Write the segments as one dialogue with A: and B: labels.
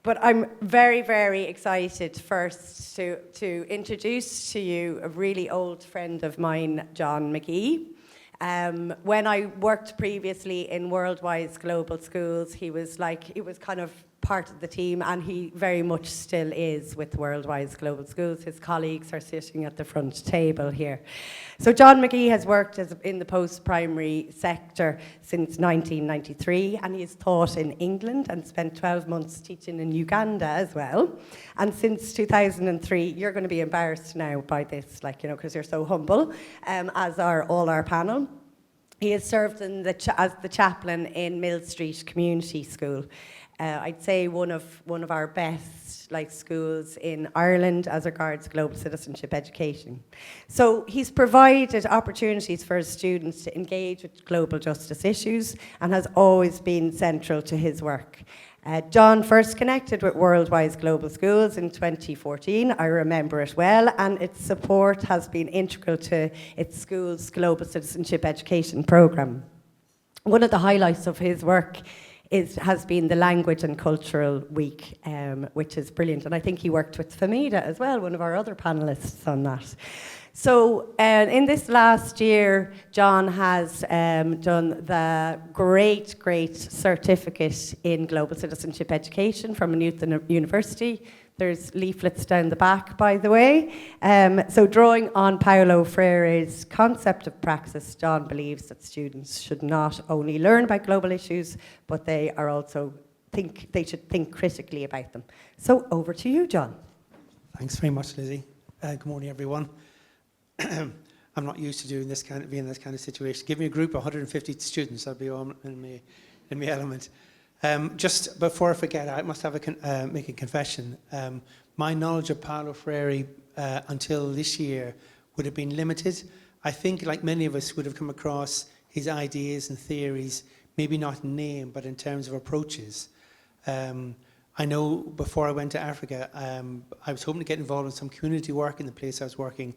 A: But I'm very, very excited first to introduce to you a really old friend of mine, John Magee. When I worked previously in Worldwide Global Schools, he was kind of part of the team, and he very much still is with Worldwide Global Schools. His colleagues are sitting at the front table here. So John Magee has worked in the post-primary sector since 1993, and he's taught in England and spent 12 months teaching in Uganda as well. And since 2003, you're going to be embarrassed now by this, because you're so humble, as are all our panel. He has served as the chaplain in Mill Street Community School. I'd say one of our best schools in Ireland as regards global citizenship education. So he's provided opportunities for his students to engage with global justice issues and has always been central to his work. John first connected with Worldwide Global Schools in 2014, I remember it well, and its support has been integral to its school's global citizenship education programme. One of the highlights of his work has been the Language and Cultural Week, which is brilliant. And I think he worked with Fahmeda as well, one of our other panellists on that. So in this last year, John has done the great certificate in global citizenship education from Newton University. There's leaflets down the back, by the way. So drawing on Paulo Freire's concept of praxis, John believes that students should not only learn about global issues, but they should think critically about them. So over to you, John.
B: Thanks very much, Lizzie. Good morning, everyone. I'm not used to being in this kind of situation. Give me a group of 150 students, I'll be all in my element. Just before I forget, I must have make a confession. My knowledge of Paulo Freire until this year would have been limited. I think, like many of us, would have come across his ideas and theories, maybe not in name, but in terms of approaches. I know before I went to Africa, I was hoping to get involved in some community work in the place I was working,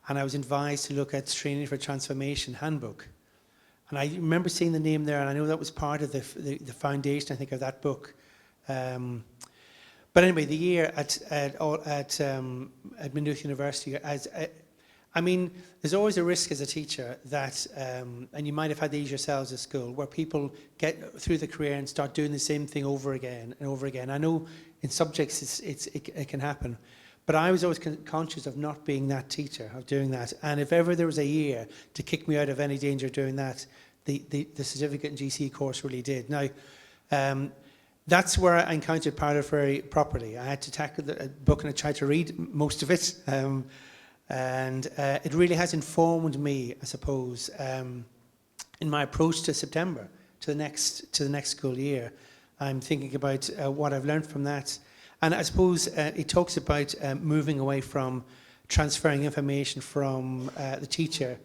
B: and I was advised to look at Training for Transformation handbook. And I remember seeing the name there, and I know that was part of the foundation, I think, of that book. But anyway, the year at Maynooth University, there's always a risk as a teacher that, and you might have had these yourselves at school, where people get through the career and start doing the same thing over again and over again. I know in subjects it can happen. But I was always conscious of not being that teacher, of doing that. And if ever there was a year to kick me out of any danger doing that, the certificate in GC course really did. Now, that's where I encountered Paulo Freire properly. I had to tackle the book and I tried to read most of it. And it really has informed me, I suppose, in my approach to September, to the next school year. I'm thinking about what I've learned from that. And I suppose it talks about moving away from transferring information from the teacher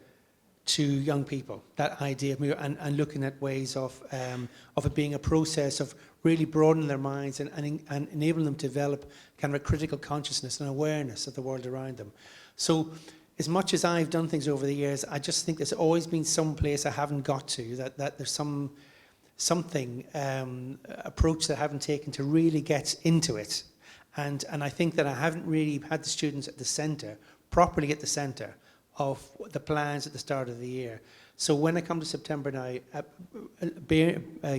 B: to young people. That idea of and looking at ways of it being a process of really broadening their minds and enabling them to develop kind of a critical consciousness and awareness of the world around them. So as much as I've done things over the years, I just think there's always been some place I haven't got to, that there's something approach that I haven't taken to really get into it. And I think that I haven't really had the students at the centre, properly at the centre of the plans at the start of the year. So when I come to September now,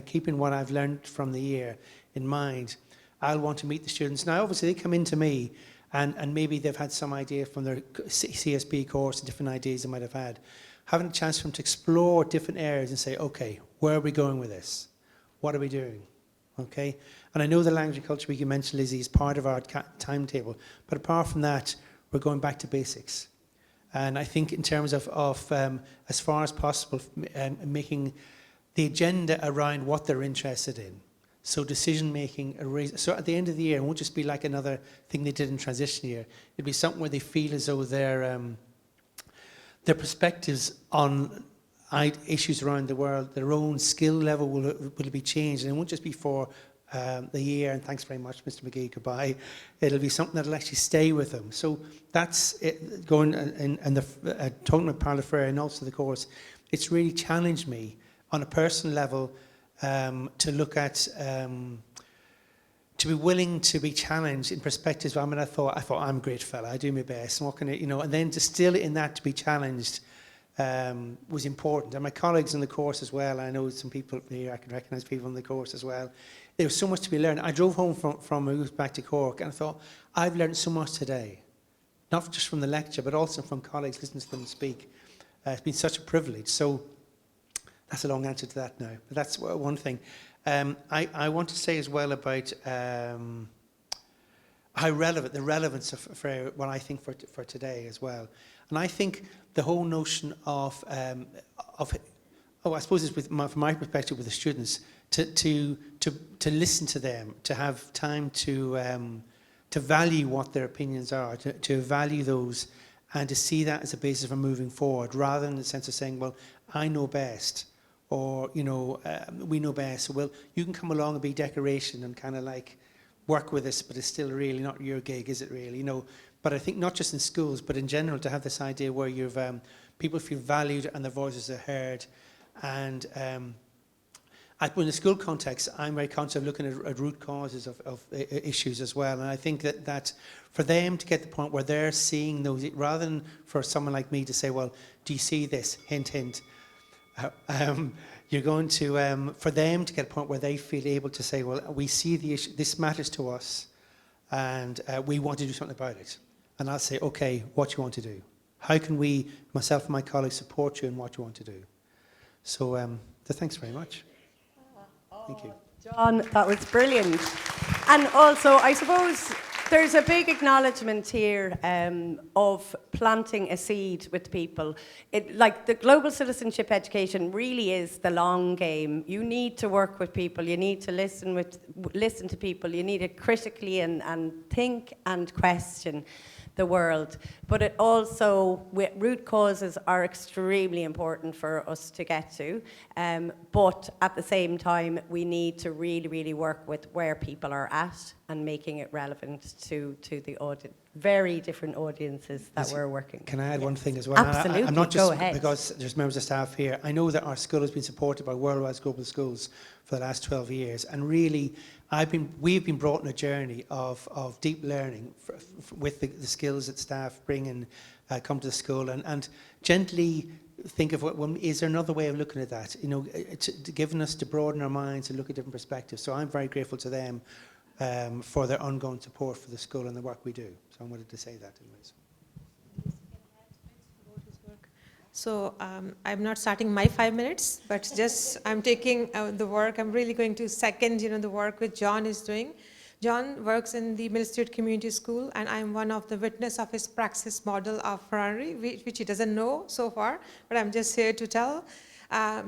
B: keeping what I've learned from the year in mind, I'll want to meet the students. Now, obviously, they come into me and maybe they've had some idea from their CSP course and different ideas they might have had. Having a chance for them to explore different areas and say, okay, where are we going with this? What are we doing? Okay, and I know the Language and Culture Week you mentioned, Lizzie, is part of our timetable, but apart from that, we're going back to basics. And I think in terms of as far as possible, making the agenda around what they're interested in. So decision making, so at the end of the year, it won't just be like another thing they did in transition year. It'll be something where they feel as though their perspectives on issues around the world, their own skill level will be changed, and it won't just be for the year, and thanks very much, Mr. Magee, goodbye. It'll be something that'll actually stay with them. So that's it, going and talking about Paulo Freire and also the course, it's really challenged me on a personal level to look at, to be willing to be challenged in perspectives. I mean, I thought I'm a great fella. I do my best. What can I, and then to still in that to be challenged was important. And my colleagues in the course as well. I know some people here. I can recognise people in the course as well. There was so much to be learned. I drove home from Macarena back to Cork, and I thought I've learned so much today, not just from the lecture, but also from colleagues listening to them speak. It's been such a privilege. So that's a long answer to that now. But that's one thing. I want to say as well about how relevant, the relevance for what I think for today as well. And I think the whole notion of I suppose it's from my perspective with the students, to listen to them, to have time to value what their opinions are, to value those, and to see that as a basis for moving forward, rather than the sense of saying, well, I know best, or we know best. So, well, you can come along and be decoration and kind of like work with us, but it's still really not your gig, is it really? But I think not just in schools, but in general, to have this idea where you've people feel valued and their voices are heard. And in the school context, I'm very conscious of looking at root causes of issues as well. And I think that for them to get to the point where they're seeing those, rather than for someone like me to say, well, do you see this? Hint, hint. You're going to, for them to get a point where they feel able to say, well, we see the issue, this matters to us, and we want to do something about it. And I'll say, okay, what do you want to do? How can we, myself and my colleagues, support you in what you want to do? So, thanks very much. Thank you.
A: John, that was brilliant. And also, I suppose there's a big acknowledgement here of planting a seed with people. Like the global citizenship education really is the long game. You need to work with people. You need to listen to people. You need to critically and think and question the world. But it also, root causes are extremely important for us to get to. But at the same time, we need to really, really work with where people are at and making it relevant to the audience, very different audiences that we're working with.
B: Can I add one thing as well?
A: Absolutely,
B: I'm not just
A: go ahead.
B: because there's members of staff here. I know that our school has been supported by Worldwide Global Schools for the last 12 years, and really, we've been brought on a journey of deep learning with the skills that staff bring and come to the school, and gently think of is there another way of looking at that? Giving us to broaden our minds and look at different perspectives. So I'm very grateful to them for their ongoing support for the school and the work we do. So I wanted to say that anyways.
C: So I'm not starting my 5 minutes, but just I'm taking the work. I'm really going to second, the work which John is doing. John works in the Mill Street Community School, and I'm one of the witness of his praxis model of Ferrari, which he doesn't know so far, but I'm just here to tell.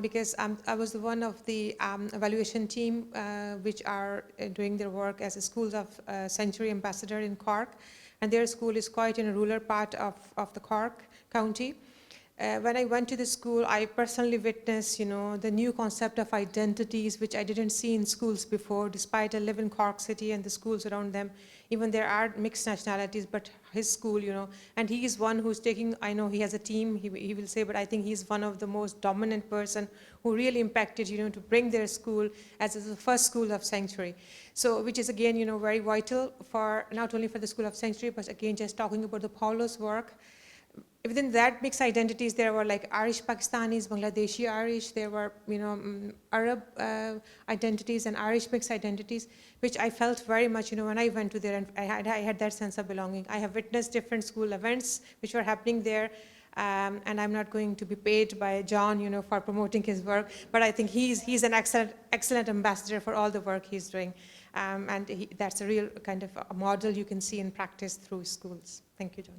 C: Because I was one of the evaluation team which are doing their work as a Schools of Century ambassador in Cork, and their school is quite in a rural part of the Cork County. When I went to the school, I personally witnessed, the new concept of identities, which I didn't see in schools before, despite I live in Cork City and the schools around them. Even there are mixed nationalities, but his school, and he is one who's taking, I know he has a team, he will say, but I think he's one of the most dominant person who really impacted, to bring their school as the first school of Sanctuary. So, which is again, very vital for, not only for the School of Sanctuary, but again, just talking about the Paulo's work. Within that mixed identities, there were like Irish Pakistanis, Bangladeshi Irish, there were, Arab identities and Irish mixed identities, which I felt very much, when I went to there, and I had that sense of belonging. I have witnessed different school events which were happening there, and I'm not going to be paid by John, for promoting his work, but I think he's an excellent ambassador for all the work he's doing, and that's a real kind of a model you can see in practice through schools. Thank you, John.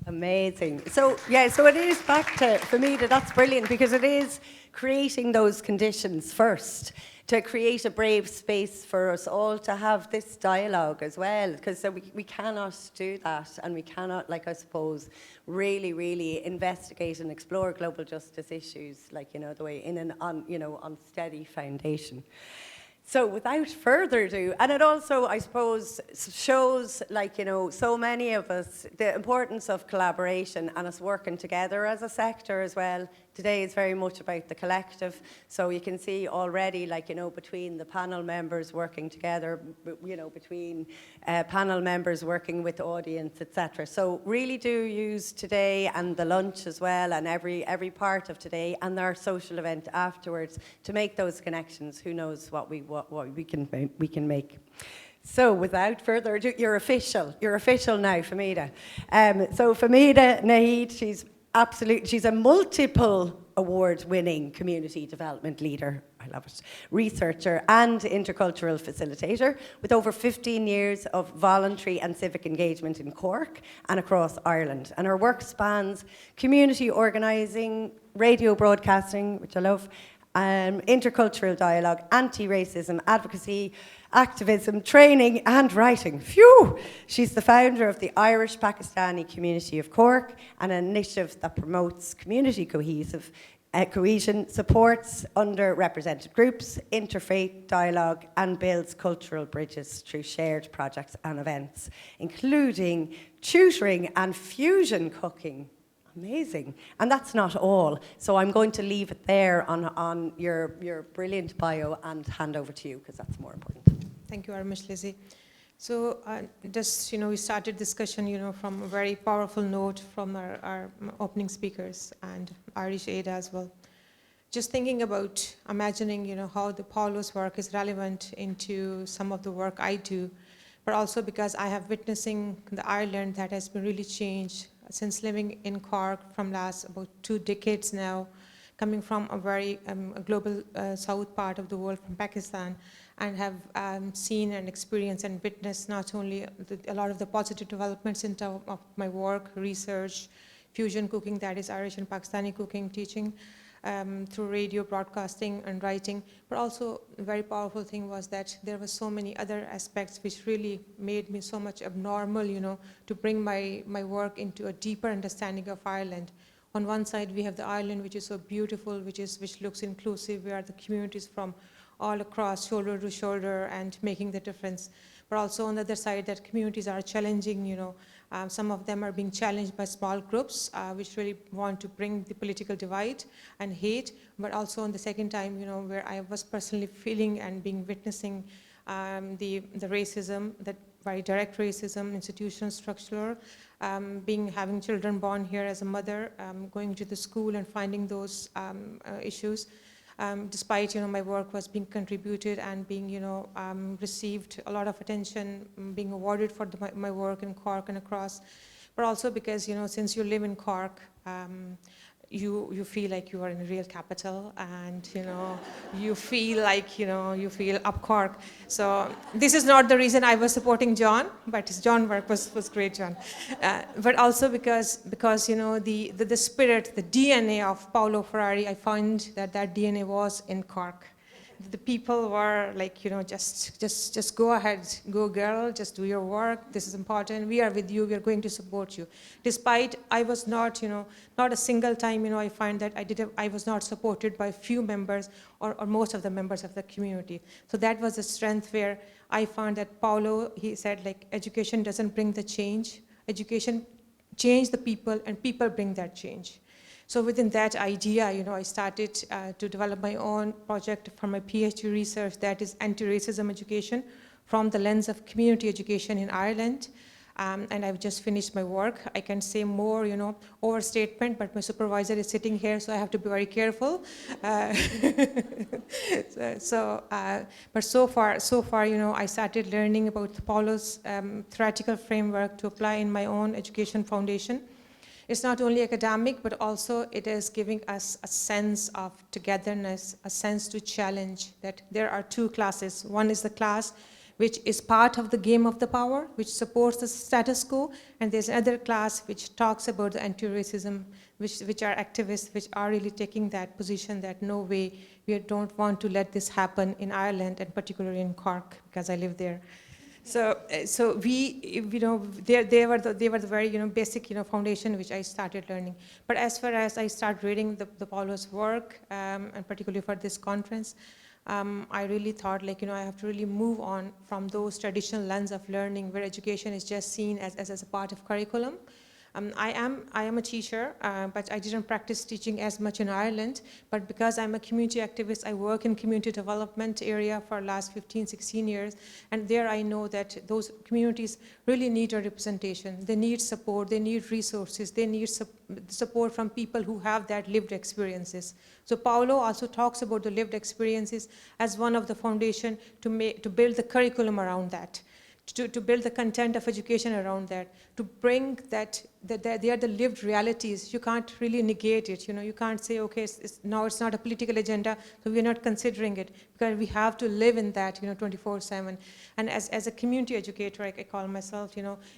A: Amazing. So it is back to Fahmeda. That's brilliant, because it is creating those conditions first to create a brave space for us all to have this dialogue as well, because we cannot do that, and we cannot, I suppose, really, really investigate and explore global justice issues, the way in an unsteady foundation. So without further ado, and it also, I suppose, shows, so many of us, the importance of collaboration and us working together as a sector as well today is very much about the collective. So you can see already, like, between the panel members working together, between panel members working with the audience, etc. So really do use today and the lunch as well, and every part of today and our social event afterwards to make those connections. Who knows what we can make. So without further ado, you're official now, Fahmeda. So Fahmeda Naheed, she's a multiple award-winning community development leader, I love it, researcher and intercultural facilitator with over 15 years of voluntary and civic engagement in Cork and across Ireland. And her work spans community organising, radio broadcasting, which I love, intercultural dialogue, anti-racism, advocacy, activism, training and writing. Phew! She's the founder of the Irish Pakistani Community of Cork, an initiative that promotes community cohesion, supports underrepresented groups, interfaith dialogue and builds cultural bridges through shared projects and events, including tutoring and fusion cooking. Amazing. And that's not all. So I'm going to leave it there on your brilliant bio and hand over to you, because that's more important.
C: Thank you very much, Lizzie. So we started discussion, from a very powerful note from our opening speakers and Irish Aid as well. Just thinking about, imagining, how the Paulo's work is relevant into some of the work I do, but also because I have witnessing the Ireland that has been really changed since living in Cork from last about 2 decades now, coming from a very global south part of the world, from Pakistan, and have seen and experienced and witnessed not only a lot of the positive developments in terms of my work, research, fusion cooking, that is Irish and Pakistani cooking, teaching, through radio, broadcasting and writing, but also a very powerful thing was that there were so many other aspects which really made me so much abnormal, to bring my work into a deeper understanding of Ireland. On one side, we have the Ireland, which is so beautiful, which looks inclusive, where the communities from all across, shoulder to shoulder, and making the difference. But also on the other side, that communities are challenging, some of them are being challenged by small groups, which really want to bring the political divide and hate. But also on the second time, where I was personally feeling and witnessing the racism, that very direct racism, institutional, structural, having children born here as a mother, going to the school and finding those issues. Despite my work was being contributed and being received a lot of attention, being awarded for my work in Cork and across, but also because since you live in Cork, you feel like you are in a real capital, and you feel like you feel up Cork. So this is not the reason I was supporting John, but his John work was great, John. But also because the spirit, the DNA of Paulo Ferrari, I find that DNA was in Cork. The people were like, just go ahead, go girl, just do your work. This is important. We are with you. We are going to support you. Despite I was not, not a single time, I find that I was not supported by few members or most of the members of the community. So that was the strength where I found that Paulo, he said, like, education doesn't bring the change. Education change the people, and people bring that change. So within that idea, I started to develop my own project for my PhD research, that is anti-racism education from the lens of community education in Ireland. And I've just finished my work. I can say more, overstatement, but my supervisor is sitting here, so I have to be very careful. But so far, I started learning about Paulo's theoretical framework to apply in my own education foundation. It's not only academic, but also it is giving us a sense of togetherness, a sense to challenge that there are 2 classes. One is the class which is part of the game of the power, which supports the status quo, and there's another class which talks about the anti-racism, which are activists, which are really taking that position that no way, we don't want to let this happen in Ireland, and particularly in Cork, because I live there. So we, they were the very, basic, foundation which I started learning. But as far as I start reading the Paulo's work, and particularly for this conference, I really thought, like, I have to really move on from those traditional lens of learning where education is just seen as a part of curriculum. I am a teacher, but I didn't practice teaching as much in Ireland. But because I'm a community activist, I work in community development area for the last 15, 16 years. And there I know that those communities really need a representation. They need support, they need resources, they need support from people who have that lived experiences. So Paulo also talks about the lived experiences as one of the foundation to build the curriculum around that. To build the content of education around that, to bring that they are the lived realities. You can't really negate it. You can't say, okay, now it's not a political agenda, so we're not considering it, because we have to live in that, 24/7. And as a community educator, I call myself,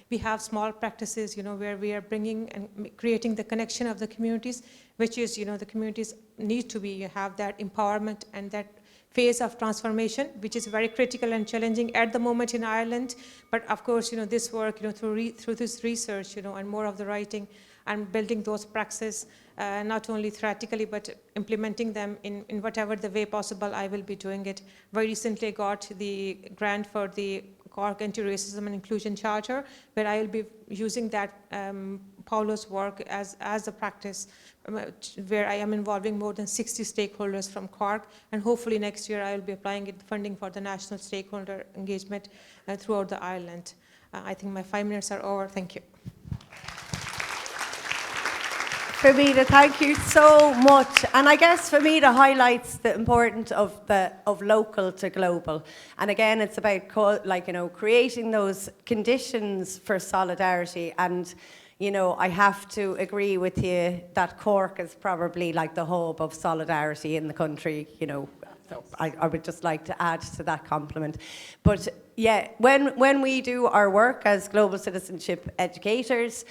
C: we have small practices, where we are bringing and creating the connection of the communities, which is, the communities need to have that empowerment and that phase of transformation, which is very critical and challenging at the moment in Ireland. But of course, this work, through this research, and more of the writing and building those practices, not only theoretically, but implementing them in whatever the way possible, I will be doing it. Very recently, I got the grant for the Cork Anti-Racism and Inclusion Charter, where I will be using that Paulo's work as a practice, where I am involving more than 60 stakeholders from Cork, and hopefully next year I will be applying funding for the national stakeholder engagement throughout the Ireland. I think my 5 minutes are over. Thank you.
A: Fahmeda, thank you so much. And I guess Fahmeda highlights the importance of local to global. And again, it's about creating those conditions for solidarity. And I have to agree with you that Cork is probably like the hub of solidarity in the country. So I would just like to add to that compliment. But yeah, when we do our work as global citizenship educators,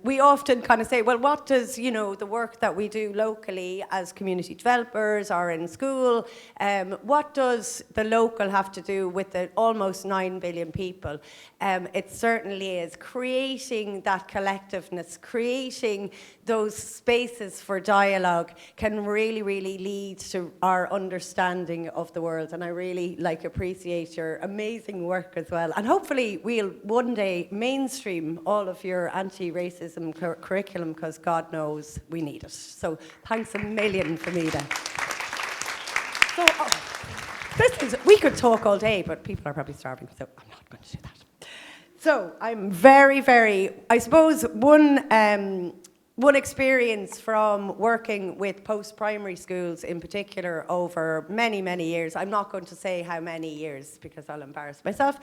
A: we often kind of say, well, what does, the work that we do locally as community developers or in school, what does the local have to do with the almost 9 billion people? It certainly is creating that collectiveness, creating those spaces for dialogue can really, really lead to our understanding of the world. And I really appreciate your amazing work as well. And hopefully we'll one day mainstream all of your anti-racism curriculum, because God knows we need it. So thanks a million, Fahmeda. So we could talk all day, but people are probably starving, so I'm not going to do that. So I'm very, very, I suppose one experience from working with post-primary schools in particular over many, many years, I'm not going to say how many years because I'll embarrass myself,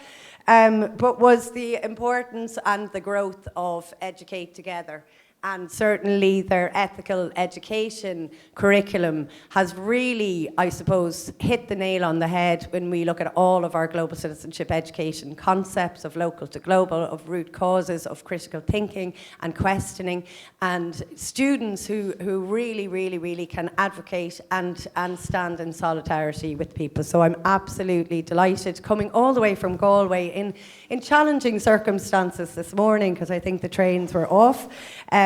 A: but was the importance and the growth of Educate Together. And certainly their ethical education curriculum has really, I suppose, hit the nail on the head when we look at all of our global citizenship education concepts of local to global, of root causes, of critical thinking and questioning, and students who really, really, really can advocate and stand in solidarity with people. So I'm absolutely delighted, coming all the way from Galway in challenging circumstances this morning, because I think the trains were off.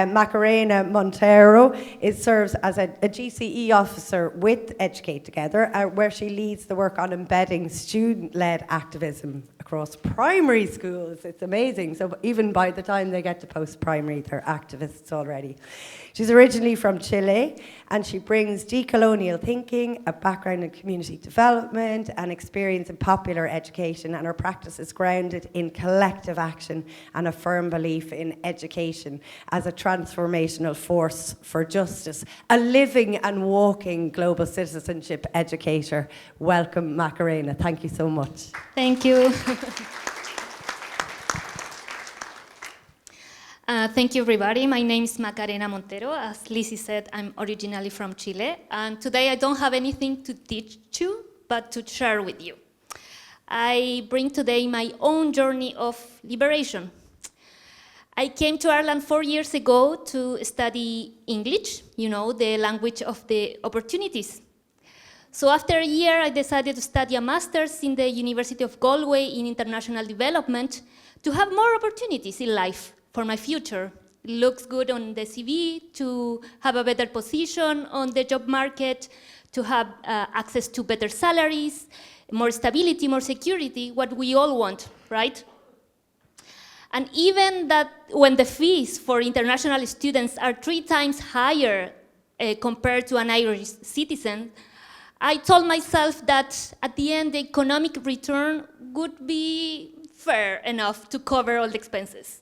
A: Macarena Montero serves as a GCE officer with Educate Together, where she leads the work on embedding student-led activism across primary schools. It's amazing. So even by the time they get to post-primary, they're activists already. She's originally from Chile, and she brings decolonial thinking, a background in community development, and experience in popular education, and her practice is grounded in collective action and a firm belief in education as a transformational force for justice. A living and walking global citizenship educator. Welcome, Macarena. Thank you so much.
D: Thank you. Thank you, everybody. My name is Macarena Montero. As Lizzie said, I'm originally from Chile, and today I don't have anything to teach you, but to share with you. I bring today my own journey of liberation. I came to Ireland 4 years ago to study English, the language of the opportunities. So after a year, I decided to study a master's in the University of Galway in international development to have more opportunities in life for my future. It looks good on the CV, to have a better position on the job market, to have access to better salaries, more stability, more security, what we all want, right? And even that when the fees for international students are 3 times higher compared to an Irish citizen, I told myself that at the end the economic return would be fair enough to cover all the expenses.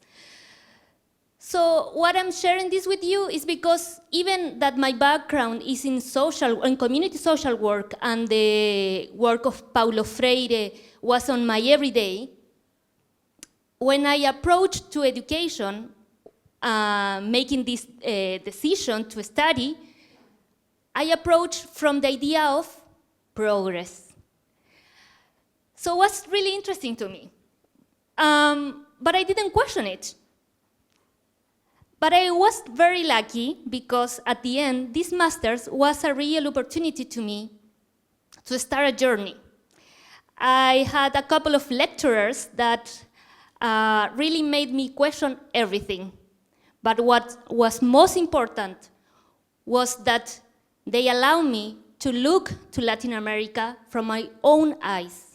D: So what I'm sharing this with you is because even that my background is in social and community social work, and the work of Paulo Freire was on my everyday, when I approached to education, making this decision to study, I approached from the idea of progress. So it was really interesting to me. But I didn't question it. But I was very lucky because at the end, this master's was a real opportunity to me to start a journey. I had a couple of lecturers that really made me question everything. But what was most important was that they allowed me to look to Latin America from my own eyes.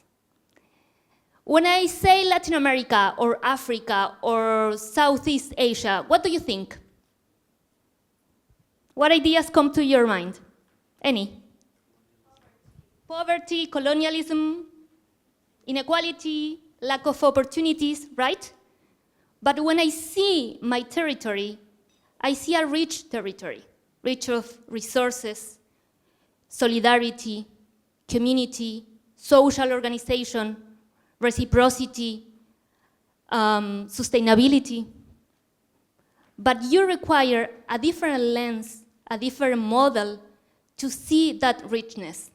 D: When I say Latin America or Africa or Southeast Asia, what do you think? What ideas come to your mind? Any? Poverty, colonialism, inequality, lack of opportunities, right? But when I see my territory, I see a rich territory, rich of resources, solidarity, community, social organization, reciprocity, sustainability. But you require a different lens, a different model to see that richness.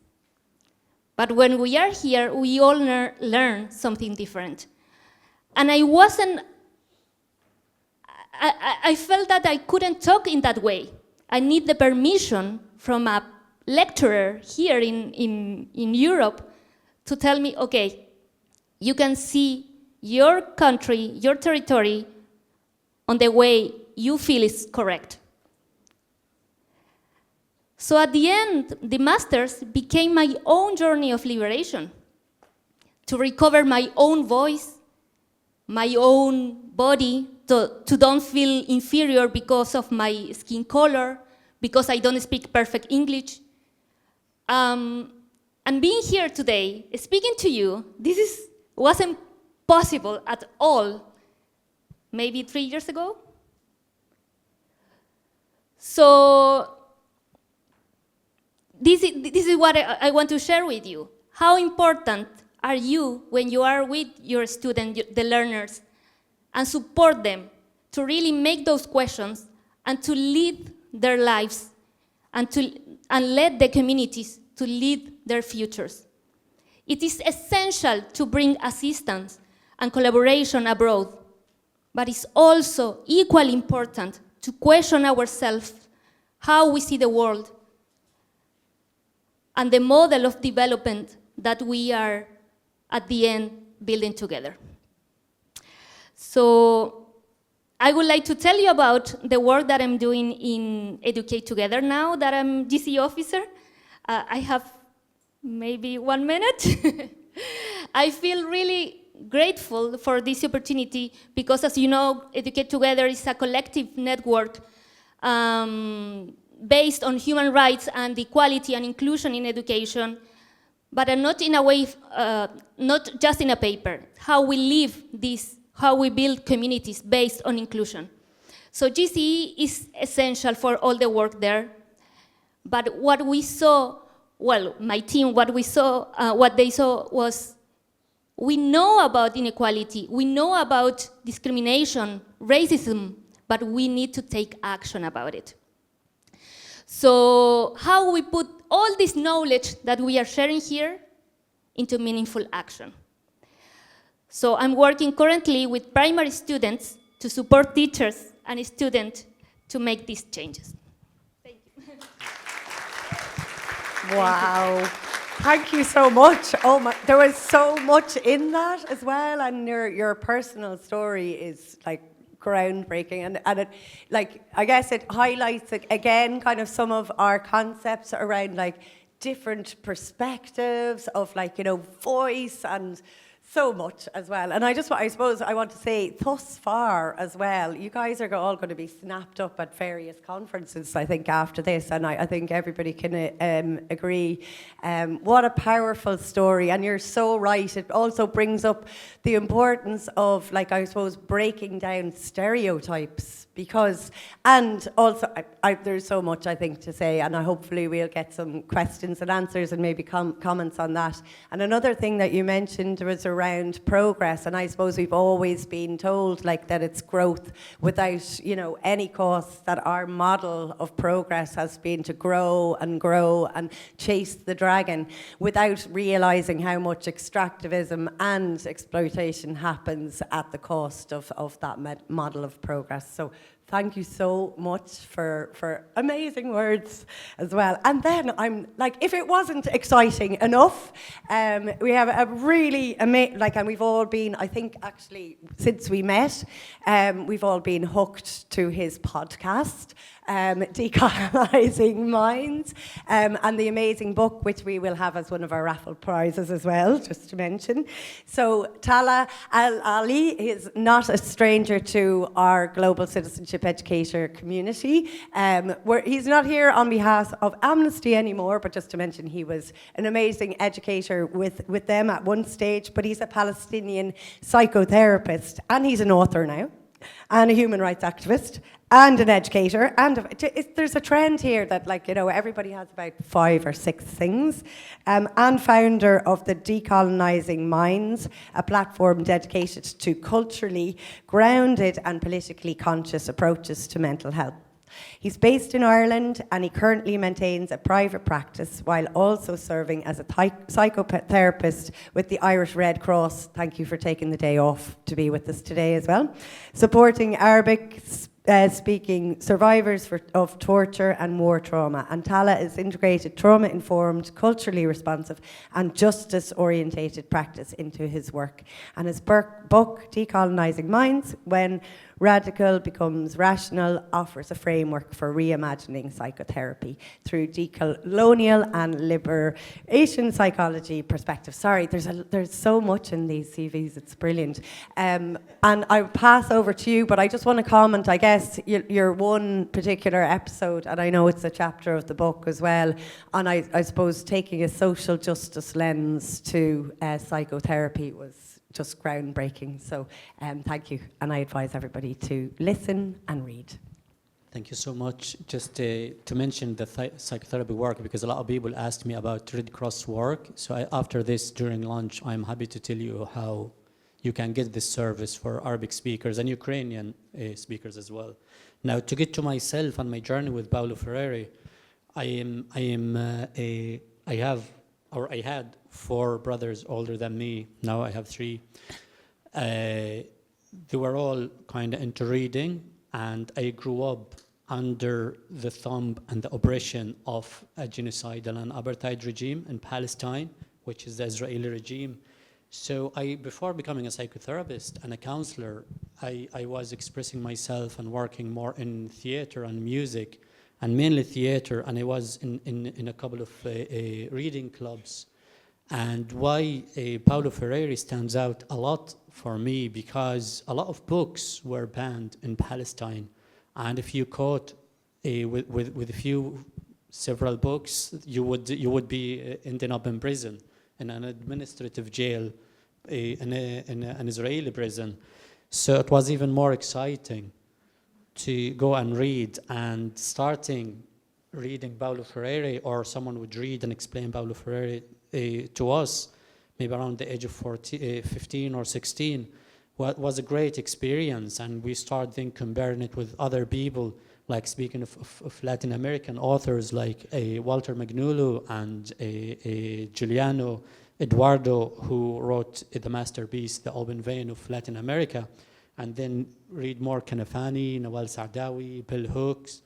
D: But when we are here, we all learn something different. And I felt that I couldn't talk in that way. I need the permission from a lecturer here in Europe to tell me, okay, you can see your country, your territory on the way you feel is correct. So at the end, the masters became my own journey of liberation, to recover my own voice, my own body, to don't feel inferior because of my skin color, because I don't speak perfect English. And being here today, speaking to you, wasn't possible at all, maybe 3 years ago. So this is what I want to share with you. How important are you when you are with your students, the learners, and support them to really make those questions and to lead their lives and let the communities to lead their futures. It is essential to bring assistance and collaboration abroad, but it's also equally important to question ourselves how we see the world and the model of development that we are, at the end, building together. So I would like to tell you about the work that I'm doing in Educate Together now that I'm GC officer. I have maybe 1 minute. I feel really grateful for this opportunity because, as you know, Educate Together is a collective network based on human rights and equality and inclusion in education, but not in a way, not just in a paper. How we live this, how we build communities based on inclusion. So GCE is essential for all the work there. But what we saw, well, my team, what they saw was, we know about inequality, we know about discrimination, racism, but we need to take action about it. So how we put all this knowledge that we are sharing here into meaningful action. So I'm working currently with primary students to support teachers and students to make these changes. Thank you.
A: Wow. Thank you so much. Oh my, there was so much in that as well, and your personal story is like groundbreaking, and it, like, I guess it highlights again kind of some of our concepts around like different perspectives of, like, you know, voice and so much as well. And I suppose I want to say, thus far as well, you guys are all going to be snapped up at various conferences, I think, after this. And I think everybody can agree. What a powerful story. And you're so right. It also brings up the importance of, like, I suppose, breaking down stereotypes. Because, and also, there's so much, I think, to say, and hopefully we'll get some questions and answers and maybe comments on that. And another thing that you mentioned was around progress, and I suppose we've always been told, like, that it's growth without, you know, any cost, that our model of progress has been to grow and chase the dragon without realising how much extractivism and exploitation happens at the cost of that model of progress. So thank you so much for amazing words as well. And then I'm like, if it wasn't exciting enough, we have a really amazing, like, and we've all been, I think actually since we met, we've all been hooked to his podcast, Decolonizing Minds, and the amazing book, which we will have as one of our raffle prizes as well, just to mention. So Talha AlAli is not a stranger to our global citizenship educator community. He's not here on behalf of Amnesty anymore, but just to mention, he was an amazing educator with them at one stage, but he's a Palestinian psychotherapist, and he's an author now, and a human rights activist, and an educator, and there's a trend here that, like, you know, everybody has about 5 or 6 things, and founder of the Decolonizing Minds, a platform dedicated to culturally grounded and politically conscious approaches to mental health. He's based in Ireland, and he currently maintains a private practice while also serving as a psychotherapist with the Irish Red Cross. Thank you for taking the day off to be with us today as well. Supporting Arabic speaking survivors of torture and war trauma. And Talha is integrated trauma-informed, culturally responsive and justice-orientated practice into his work. And his book, Decolonizing Minds, When Radical Becomes Rational, offers a framework for reimagining psychotherapy through decolonial and liberation psychology perspective. Sorry, there's so much in these CVs, it's brilliant. And I'll pass over to you, but I just want to comment, I guess, your one particular episode, and I know it's a chapter of the book as well, and I suppose taking a social justice lens to psychotherapy was just groundbreaking. So thank you, and I advise everybody to listen and read.
E: Thank you so much. Just to mention the psychotherapy work, because a lot of people asked me about Red Cross work. So after this, during lunch, I'm happy to tell you how you can get this service for Arabic speakers and Ukrainian speakers as well. Now, to get to myself and my journey with Paulo Freire, I had 4 brothers older than me. Now I have 3. They were all kind of into reading, and I grew up under the thumb and the oppression of a genocidal and apartheid regime in Palestine, which is the Israeli regime. So before becoming a psychotherapist and a counselor, I was expressing myself and working more in theater and music, and mainly theater, and I was in a couple of reading clubs. And why Paulo Freire stands out a lot for me, because a lot of books were banned in Palestine, and if you caught with several books, you would be ending up in prison, in an administrative jail, in an Israeli prison. So it was even more exciting to go and read, and starting reading Paulo Freire, or someone would read and explain Paulo Freire to us, maybe around the age of 15 or 16, was a great experience. And we started then comparing it with other people, like speaking of Latin American authors like Walter Magnuolo and Giuliano Eduardo, who wrote the masterpiece, The Open Vein of Latin America, and then read more Kanafani, Nawal Saadawi, Bell Hooks,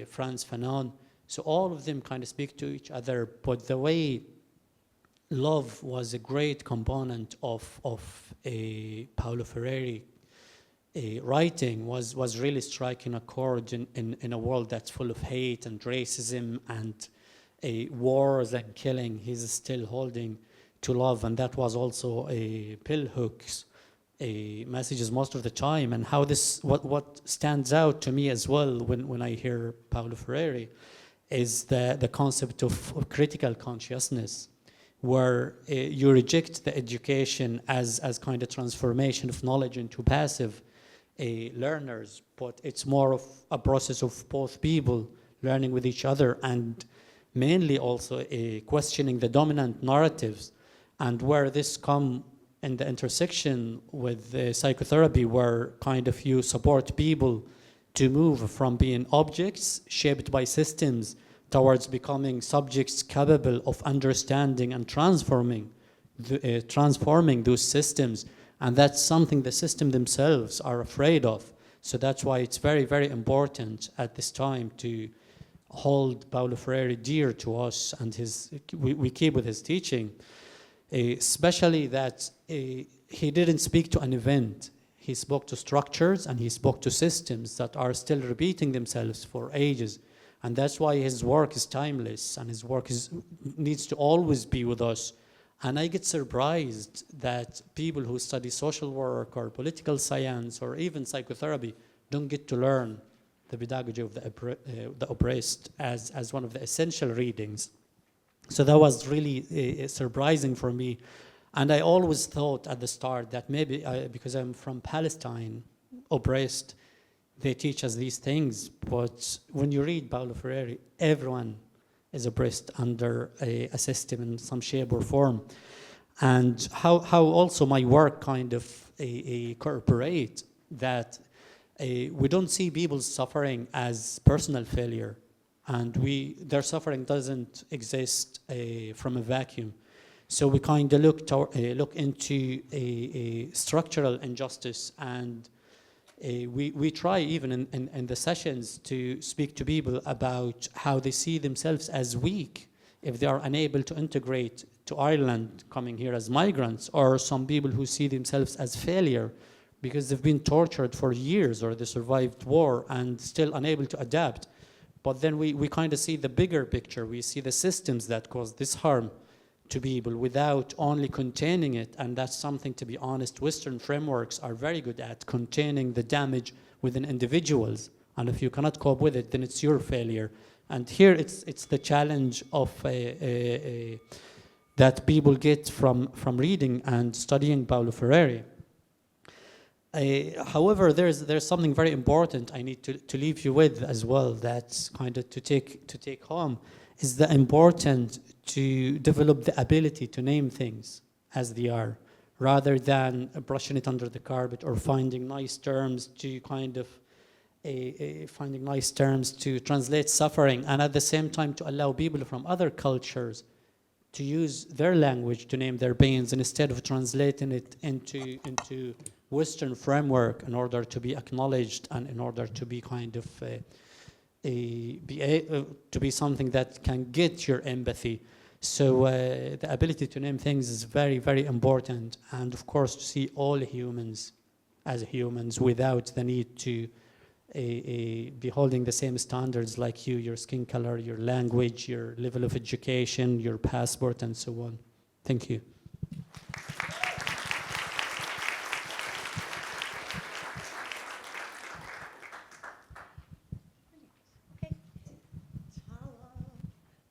E: Frantz Fanon. So all of them kind of speak to each other, but the way love was a great component of Paulo Freire writing was really striking a chord in a world that's full of hate and racism and wars and killing. He's still holding to love, and that was also a Bill Hooks messages most of the time. And how this, what stands out to me as well when I hear Paulo Freire is the concept of critical consciousness, where you reject the education as kind of transformation of knowledge into passive learners, but it's more of a process of both people learning with each other, and mainly also questioning the dominant narratives, and where this come in the intersection with psychotherapy, where kind of you support people to move from being objects shaped by systems towards becoming subjects capable of understanding and transforming those systems. And that's something the system themselves are afraid of. So that's why it's very, very important at this time to hold Paulo Freire dear to us, and we keep with his teaching, especially that he didn't speak to an event. He spoke to structures, and he spoke to systems that are still repeating themselves for ages. And that's why his work is timeless, and his work needs to always be with us. And I get surprised that people who study social work or political science or even psychotherapy don't get to learn the pedagogy of the oppressed as one of the essential readings. So that was really surprising for me. And I always thought at the start that maybe because I'm from Palestine, oppressed, they teach us these things. But when you read Paulo Freire, everyone is oppressed under a system in some shape or form. And how also my work kind of incorporate that we don't see people's suffering as personal failure, and their suffering doesn't exist from a vacuum. So we kind of look into a structural injustice, and we try even in the sessions to speak to people about how they see themselves as weak if they are unable to integrate to Ireland, coming here as migrants, or some people who see themselves as failure because they've been tortured for years or they survived war and still unable to adapt. But then we kind of see the bigger picture. We see the systems that cause this harm to people without only containing it. And that's something, to be honest, Western frameworks are very good at, containing the damage within individuals. And if you cannot cope with it, then it's your failure. And here it's the challenge of that people get from reading and studying Paulo Freire. However, there's something very important I need to leave you with as well. That's kind of to take home, is the important to develop the ability to name things as they are, rather than brushing it under the carpet or finding nice terms to kind of finding nice terms to translate suffering, and at the same time to allow people from other cultures to use their language to name their pains, instead of translating it into Western framework in order to be acknowledged and in order to be kind of to be something that can get your empathy. So the ability to name things is very, very important, and of course to see all humans as humans without the need to be holding the same standards like you, your skin color, your language, your level of education, your passport, and so on. Thank you.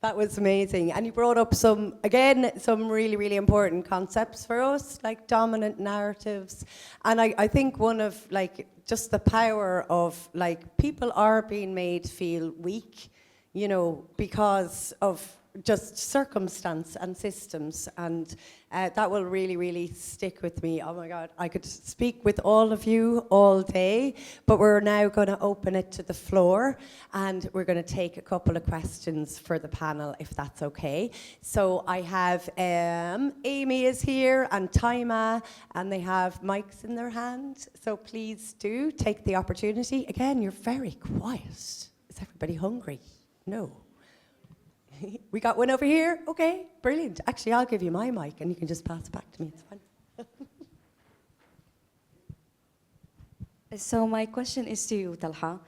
A: That was amazing. And you brought up some really, really important concepts for us, like dominant narratives. And I think one of, like, just the power of, like, people are being made feel weak, you know, because of just circumstance and systems. And that will really, really stick with me. Oh my God, I could speak with all of you all day, but we're now going to open it to the floor, and we're going to take a couple of questions for the panel, if that's okay. So I have Amy is here, and Taima, and they have mics in their hand. So please do take the opportunity. Again, you're very quiet. Is everybody hungry? No. We got one over here. Okay, brilliant. Actually, I'll give you my mic and you can just pass it back to me. It's fine.
F: So my question is to you, Talha.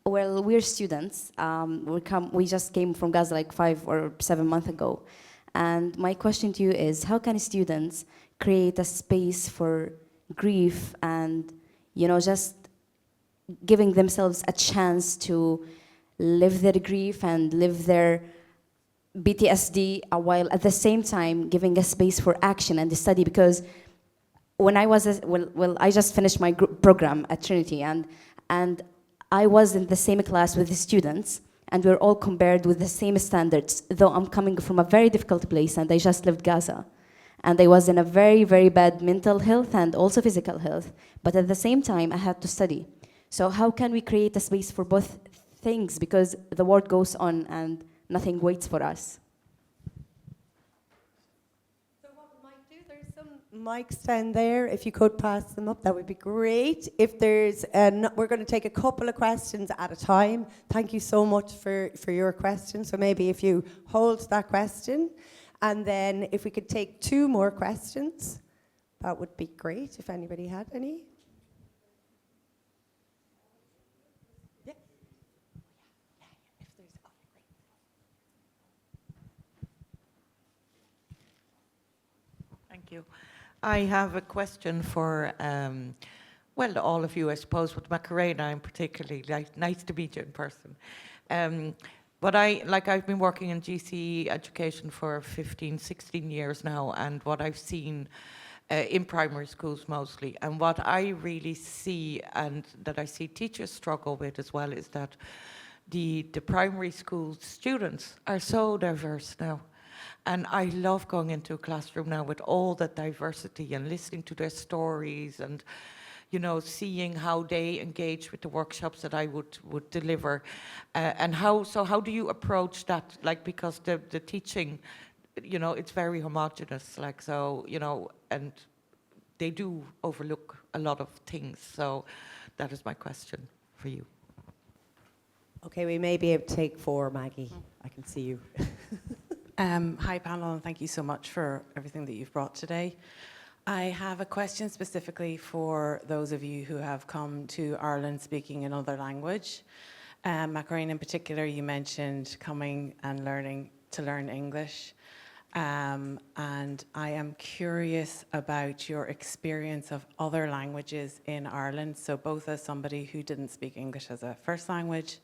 F: Well, we're students. We just came from Gaza like 5 or 7 months ago. And my question to you is, how can students create a space for grief and, just giving themselves a chance to live their grief and live their PTSD, while at the same time giving a space for action and study? Because when I was, I just finished my program at Trinity, and I was in the same class with the students, and we're all compared with the same standards, though I'm coming from a very difficult place, and I just left Gaza. And I was in a very, very bad mental health and also physical health. But at the same time, I had to study. So how can we create a space for both things? Because the world goes on and nothing waits for us.
A: So what we might do, there's some mics down there. If you could pass them up, that would be great. If there's, we're going to take a couple of questions at a time. Thank you so much for your question. So maybe if you hold that question, and then if we could take 2 more questions, that would be great, if anybody had any. Yeah. If there's, great.
G: Thank you. I have a question for, well, all of you, I suppose, but Macarena in particularly. Nice to meet you in person. But I've been working in GCE education for 15, 16 years now, and what I've seen in primary schools mostly, and what I really see, and that I see teachers struggle with as well, is that the primary school students are so diverse now. And I love going into a classroom now with all that diversity and listening to their stories and, seeing how they engage with the workshops that I would deliver. And how do you approach that? Because the teaching, it's very homogenous, and they do overlook a lot of things. So that is my question for you.
A: Okay, we may be able to take 4, Maggie. I can see you.
H: Hi panel, and thank you so much for everything that you've brought today. I have a question specifically for those of you who have come to Ireland speaking another language. Macarena in particular, you mentioned coming and learn English. And I am curious about your experience of other languages in Ireland. So both as somebody who didn't speak English as a first language,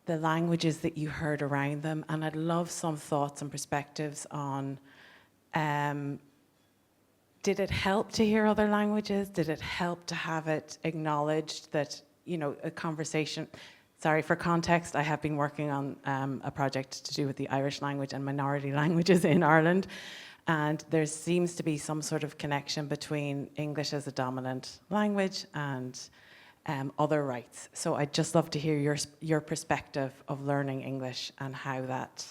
H: the languages that you heard around them, and I'd love some thoughts and perspectives on, did it help to hear other languages? Did it help to have it acknowledged that, a conversation? Sorry, for context, I have been working on a project to do with the Irish language and minority languages in Ireland, and there seems to be some sort of connection between English as a dominant language and other rights. So I'd just love to hear your perspective of learning English and how that.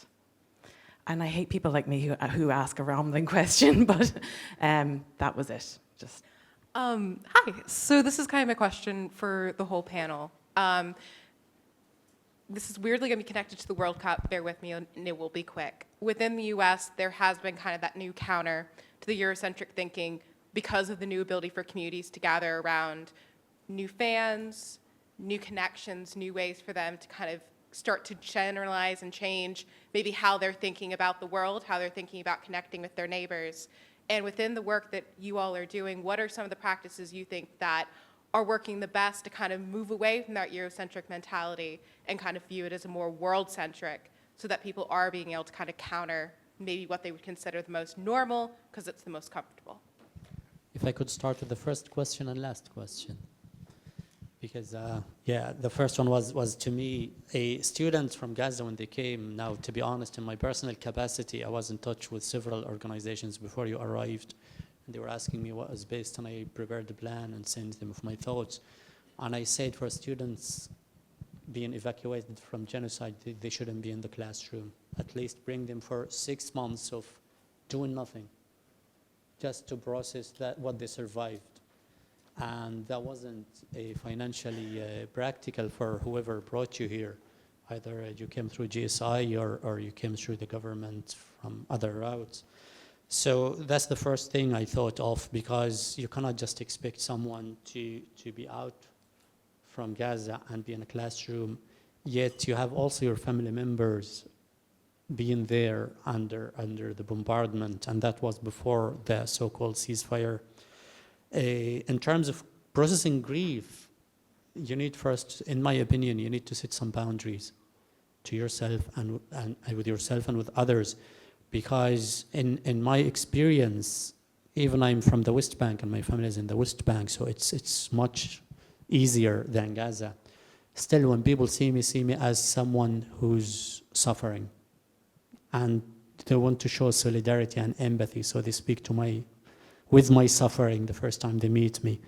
H: And I hate people like me who ask a rambling question, but that was it. Just.
I: Hi. So this is kind of my question for the whole panel. This is weirdly going to be connected to the World Cup. Bear with me, and it will be quick. Within the U.S., there has been kind of that new counter to the Eurocentric thinking because of the new ability for communities to gather around new fans, new connections, new ways for them to kind of start to generalize and change maybe how they're thinking about the world, how they're thinking about connecting with their neighbors. And within the work that you all are doing, what are some of the practices you think that are working the best to kind of move away from that Eurocentric mentality and kind of view it as a more world-centric, so that people are being able to kind of counter maybe what they would consider the most normal because it's the most comfortable?
E: If I could start with the first question and last question. Because, the first one was to me, a student from Gaza when they came. Now, to be honest, in my personal capacity, I was in touch with several organizations before you arrived. And they were asking me what was based, and I prepared the plan and sent them with my thoughts. And I said for students being evacuated from genocide, they shouldn't be in the classroom. At least bring them for 6 months of doing nothing, just to process what they survived. And that wasn't financially practical for whoever brought you here. Either you came through GSI or you came through the government from other routes. So that's the first thing I thought of, because you cannot just expect someone to be out from Gaza and be in a classroom, yet you have also your family members being there under the bombardment, and that was before the so-called ceasefire. In terms of processing grief, you need first, in my opinion, you need to set some boundaries to yourself and with yourself and with others, because in my experience, even I'm from the West Bank and my family is in the West Bank, so it's much easier than Gaza. Still, when people see me as someone who's suffering, and they want to show solidarity and empathy, so they speak to with my suffering the first time they meet me.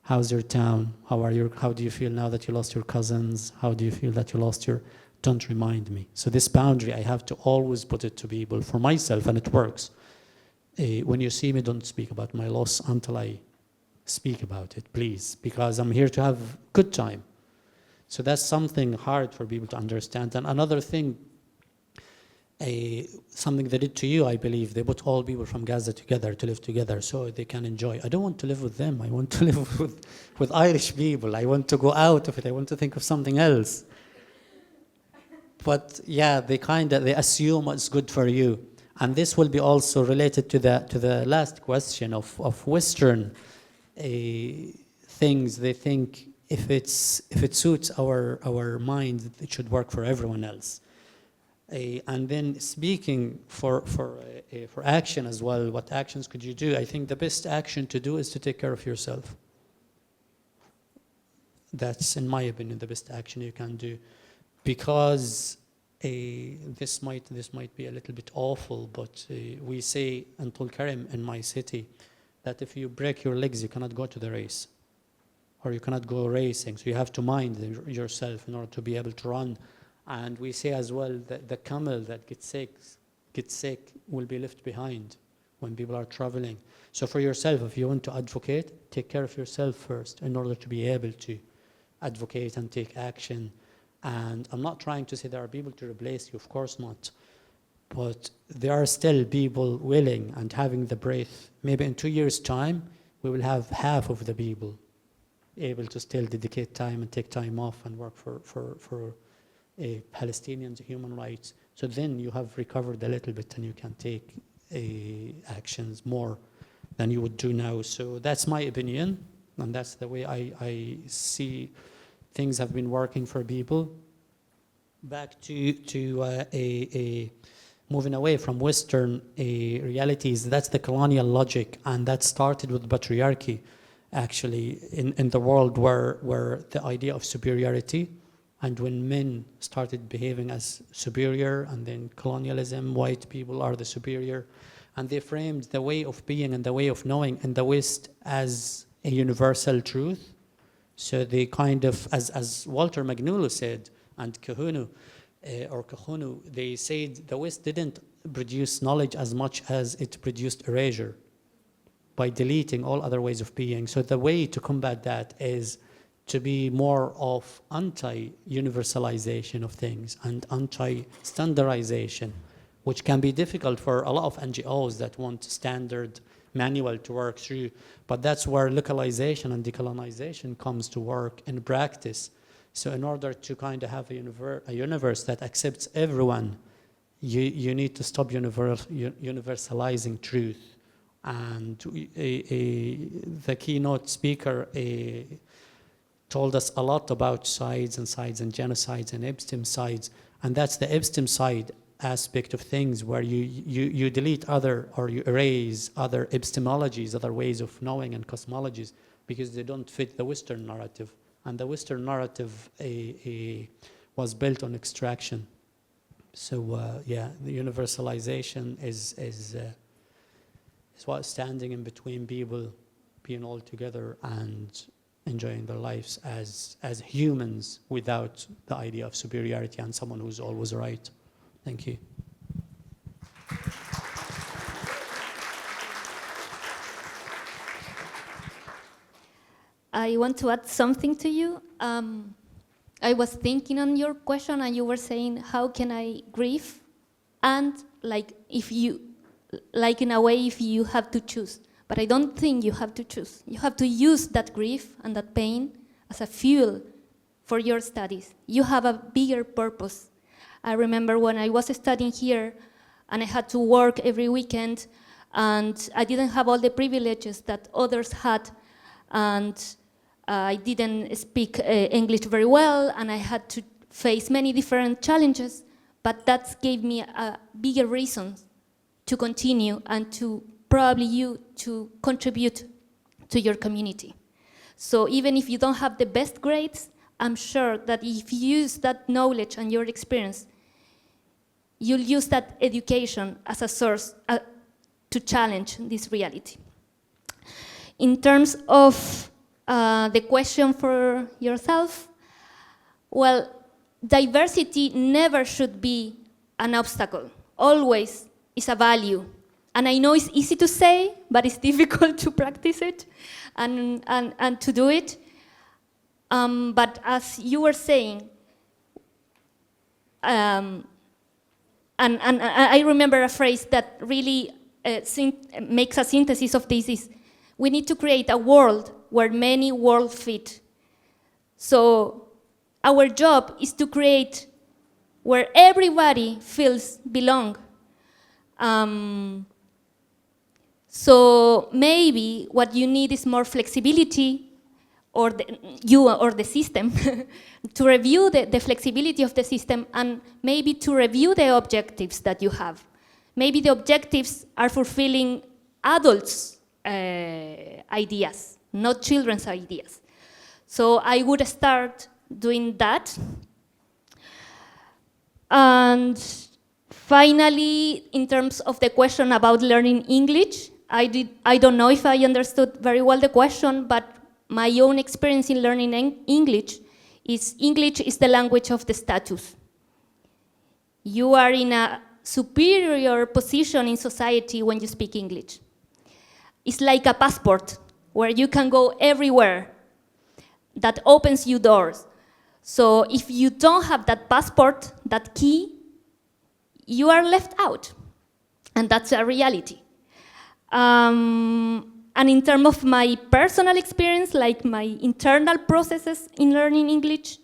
E: How's your town? How do you feel now that you lost your cousins? How do you feel that you lost your... Don't remind me. So this boundary, I have to always put it to people for myself, and it works. When you see me, don't speak about my loss until I speak about it, please, because I'm here to have a good time. So that's something hard for people to understand. And another thing, something they did to you, I believe, they put all people from Gaza together to live together so they can enjoy. I don't want to live with them. I want to live with Irish people. I want to go out of it. I want to think of something else. But yeah, they assume it's good for you. And this will be also related to the last question of Western things. They think if it suits our mind, it should work for everyone else. And then speaking for action as well, what actions could you do? I think the best action to do is to take care of yourself. That's, in my opinion, the best action you can do, because this might be a little bit awful, but we say in Tulkarim in my city that if you break your legs, you cannot go to the race, or you cannot go racing. So you have to mind yourself in order to be able to run. And we say as well that the camel that gets sick will be left behind when people are traveling. So for yourself, if you want to advocate, take care of yourself first in order to be able to advocate and take action. And I'm not trying to say there are people to replace you, of course not. But there are still people willing and having the breath. Maybe in 2 years' time, we will have half of the people able to still dedicate time and take time off and work for Palestinians' human rights. So then you have recovered a little bit and you can take actions more than you would do now. So that's my opinion, and that's the way I see things have been working for people. Back to moving away from Western realities, that's the colonial logic, and that started with patriarchy, actually, in the world where the idea of superiority, and when men started behaving as superior, and then colonialism, white people are the superior, and they framed the way of being and the way of knowing in the West as a universal truth. So they kind of, as Walter Magnulo said, and Kahunu, they said the West didn't produce knowledge as much as it produced erasure by deleting all other ways of being. So the way to combat that is to be more of anti-universalization of things and anti-standardization, which can be difficult for a lot of NGOs that want standard manual to work through. But that's where localization and decolonization comes to work in practice. So in order to kind of have a universe that accepts everyone, you need to stop universalizing truth. And the keynote speaker told us a lot about sides and genocides and episteme and that's the episteme aspect of things, where you delete other, or you erase other epistemologies, other ways of knowing and cosmologies, because they don't fit the Western narrative. And the Western narrative was built on extraction. So yeah, the universalization is what standing in between people, being all together and enjoying their lives as humans without the idea of superiority and someone who's always right. Thank you.
D: I want to add something to you. I was thinking on your question, and you were saying, how can I grieve? And like in a way, if you have to choose. But I don't think you have to choose. You have to use that grief and that pain as a fuel for your studies. You have a bigger purpose. I remember when I was studying here and I had to work every weekend, and I didn't have all the privileges that others had, and I didn't speak English very well, and I had to face many different challenges, but that gave me a bigger reason to continue and to probably you to contribute to your community. So even if you don't have the best grades, I'm sure that if you use that knowledge and your experience, you'll use that education as a source to challenge this reality. In terms of the question for yourself, well, diversity never should be an obstacle. Always is a value. And I know it's easy to say, but it's difficult to practice it and to do it. But as you were saying, and I remember a phrase that really makes a synthesis of this is, we need to create a world where many worlds fit. So our job is to create where everybody feels belong. So maybe what you need is more flexibility, or the system, to review the flexibility of the system, and maybe to review the objectives that you have. Maybe the objectives are fulfilling adults' ideas, not children's ideas. So I would start doing that. And finally, in terms of the question about learning English, I don't know if I understood very well the question, but my own experience in learning English is the language of the status. You are in a superior position in society when you speak English. It's like a passport where you can go everywhere that opens you doors. So if you don't have that passport, that key, you are left out. And that's a reality. And in terms of my personal experience, like my internal processes in learning English,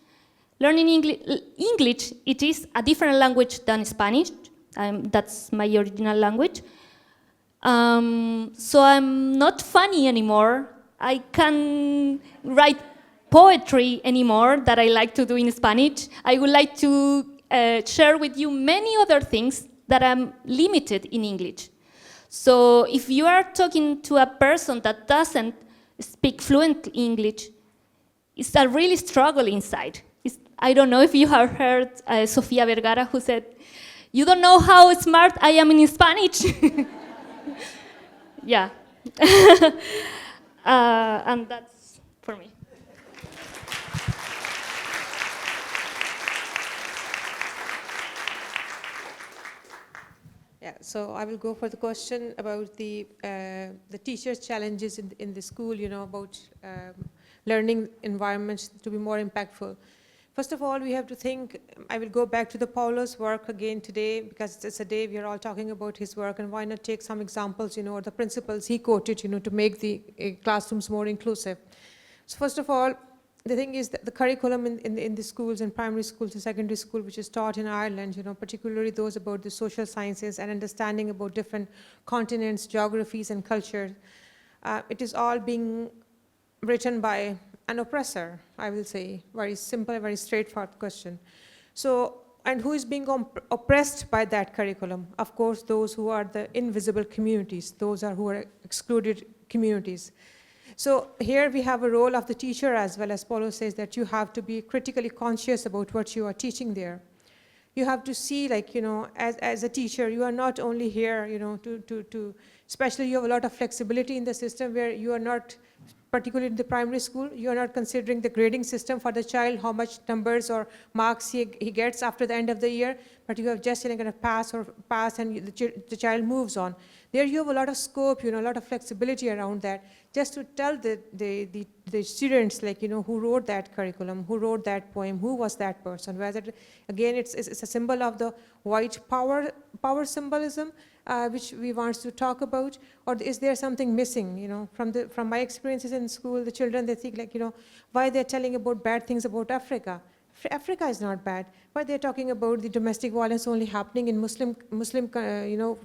D: it is a different language than Spanish. That's my original language. So I'm not funny anymore. I can write poetry anymore that I like to do in Spanish. I would like to share with you many other things that I'm limited in English. So if you are talking to a person that doesn't speak fluent English, it's a really struggle inside. I don't know if you have heard Sofia Vergara, who said, "You don't know how smart I am in Spanish." Yeah. And that's for me.
C: Yeah, so I will go for the question about the teachers' challenges in the school, about learning environments to be more impactful. First of all, we have to think, I will go back to the Paulo's work again today, because it's a day we are all talking about his work, and why not take some examples, or the principles he quoted, to make the classrooms more inclusive. So first of all, the thing is that the curriculum in the schools, in primary schools and secondary school, which is taught in Ireland, particularly those about the social sciences and understanding about different continents, geographies, and culture, it is all being written by an oppressor, I will say. Very simple, very straightforward question. So, and who is being oppressed by that curriculum? Of course, those who are the invisible communities, those who are excluded communities. So here we have a role of the teacher as well, as Paulo says, that you have to be critically conscious about what you are teaching there. You have to see, as a teacher, you are not only here, especially you have a lot of flexibility in the system where you are not, particularly in the primary school, you are not considering the grading system for the child, how much numbers or marks he gets after the end of the year, but you have just going to pass and the child moves on. There you have a lot of scope, a lot of flexibility around that, just to tell the students, who wrote that curriculum, who wrote that poem, who was that person. Whether, again, it's a symbol of the white power symbolism, which we want to talk about, or is there something missing? From my experiences in school, the children, they think why they're telling about bad things about Africa. Africa is not bad, but they're talking about the domestic violence only happening in Muslim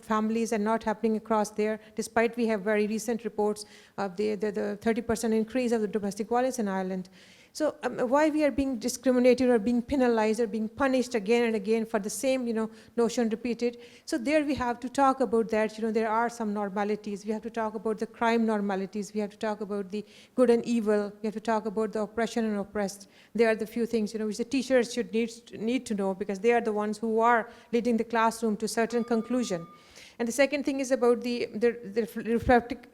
C: families and not happening across there, despite we have very recent reports of the 30% increase of the domestic violence in Ireland. So why we are being discriminated or being penalized or being punished again and again for the same, notion repeated. So there we have to talk about that. There are some normalities. We have to talk about the crime normalities. We have to talk about the good and evil. We have to talk about the oppression and oppressed. They are the few things, which the teachers should need to know, because they are the ones who are leading the classroom to certain conclusion. And the second thing is about the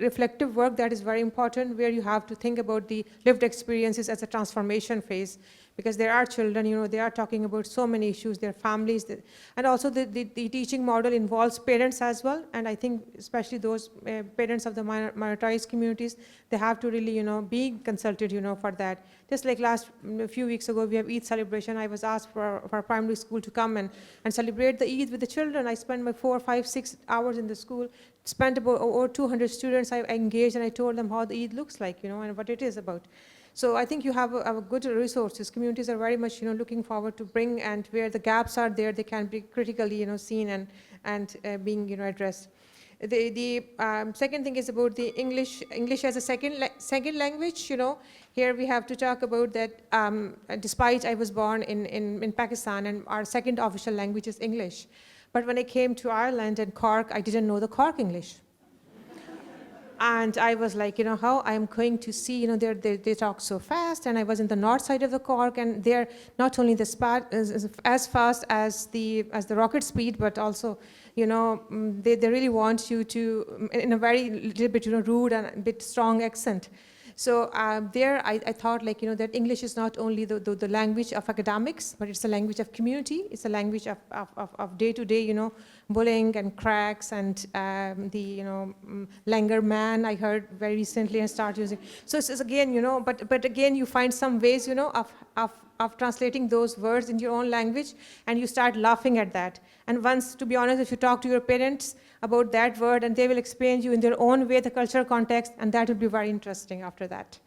C: reflective work that is very important, where you have to think about the lived experiences as a transformation phase, because there are children, they are talking about so many issues, their families, and also the teaching model involves parents as well, and I think especially those parents of the minoritized communities, they have to really, be consulted, for that. Just like a few weeks ago, we have Eid celebration. I was asked for primary school to come and celebrate the Eid with the children. I spent my 4, 5, 6 hours in the school, spent about over 200 students I engaged, and I told them how the Eid looks like, and what it is about. So I think you have a good resources. Communities are very much, looking forward to bring, and where the gaps are there, they can be critically, seen and being, addressed. The second thing is about the English as a second language. Here we have to talk about that. Despite I was born in Pakistan, and our second official language is English, but when I came to Ireland and Cork, I didn't know the Cork English. And I was like, how I'm going to see, they talk so fast, and I was in the north side of the Cork, and they're not only as fast as the rocket speed, but also, they really want you to, in a very little bit, rude and a bit strong accent. So there, I thought that English is not only the language of academics, but it's a language of community. It's a language of day-to-day, bullying and cracks and the Langer man I heard very recently and start using. So it's again, but again you find some ways, of translating those words in your own language, and you start laughing at that. And once, to be honest, if you talk to your parents about that word, and they will explain to you in their own way the cultural context, and that will be very interesting after that.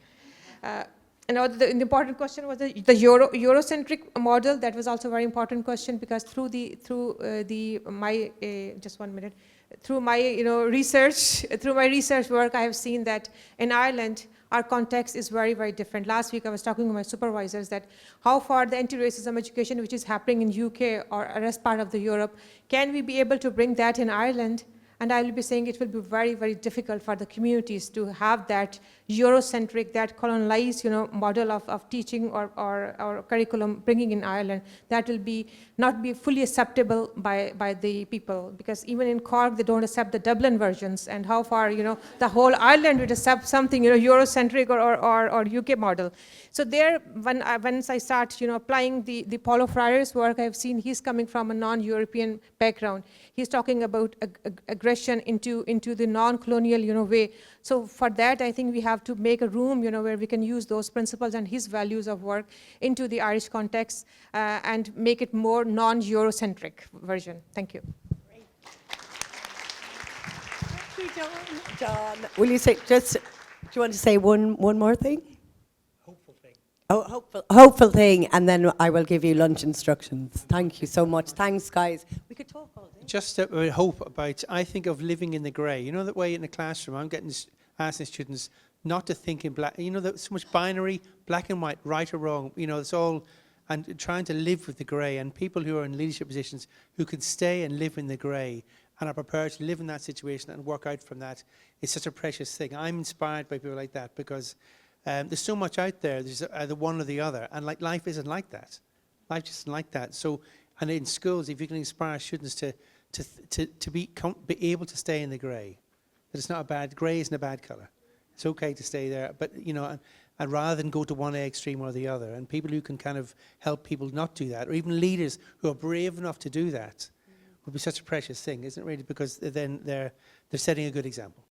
C: And the important question was the Eurocentric model. That was also a very important question, because through my research work, I have seen that in Ireland, our context is very, very different. Last week, I was talking to my supervisors that how far the anti-racism education, which is happening in UK or rest part of the Europe, can we be able to bring that in Ireland? And I will be saying it will be very, very difficult for the communities to have that Eurocentric, that colonialized, model of teaching or curriculum bringing in Ireland. That will not be fully acceptable by the people, because even in Cork, they don't accept the Dublin versions. And how far, the whole Ireland would accept something, Eurocentric or UK model. So there, once I start, applying the Paulo Freire's work, I have seen he's coming from a non-European background. He's talking about aggression into the non-colonial, way. So for that, I think we have to make a room, where we can use those principles and his values of work into the Irish context and make it more non-Eurocentric version. Thank you.
A: Great. Thank you, John. Will you say do you want to say one more thing?
B: Hopeful thing.
A: Oh, hopeful thing, and then I will give you lunch instructions. Thank you so much. Thanks, guys. We could talk all day.
B: Just hope about, I think of living in the grey. That way in the classroom, I'm asking students not to think in black. There's so much binary, black and white, right or wrong. It's all, and trying to live with the grey. And people who are in leadership positions who can stay and live in the grey and are prepared to live in that situation and work out from that is such a precious thing. I'm inspired by people like that, because there's so much out there. There's either one or the other, and life isn't like that. Life just isn't like that. So, and in schools, if you can inspire students to be able to stay in the grey, that it's not a bad, grey isn't a bad colour. It's okay to stay there, but and rather than go to one extreme or the other, and people who can kind of help people not do that, or even leaders who are brave enough to do that, would be such a precious thing, isn't it really? Because then they're setting a good example.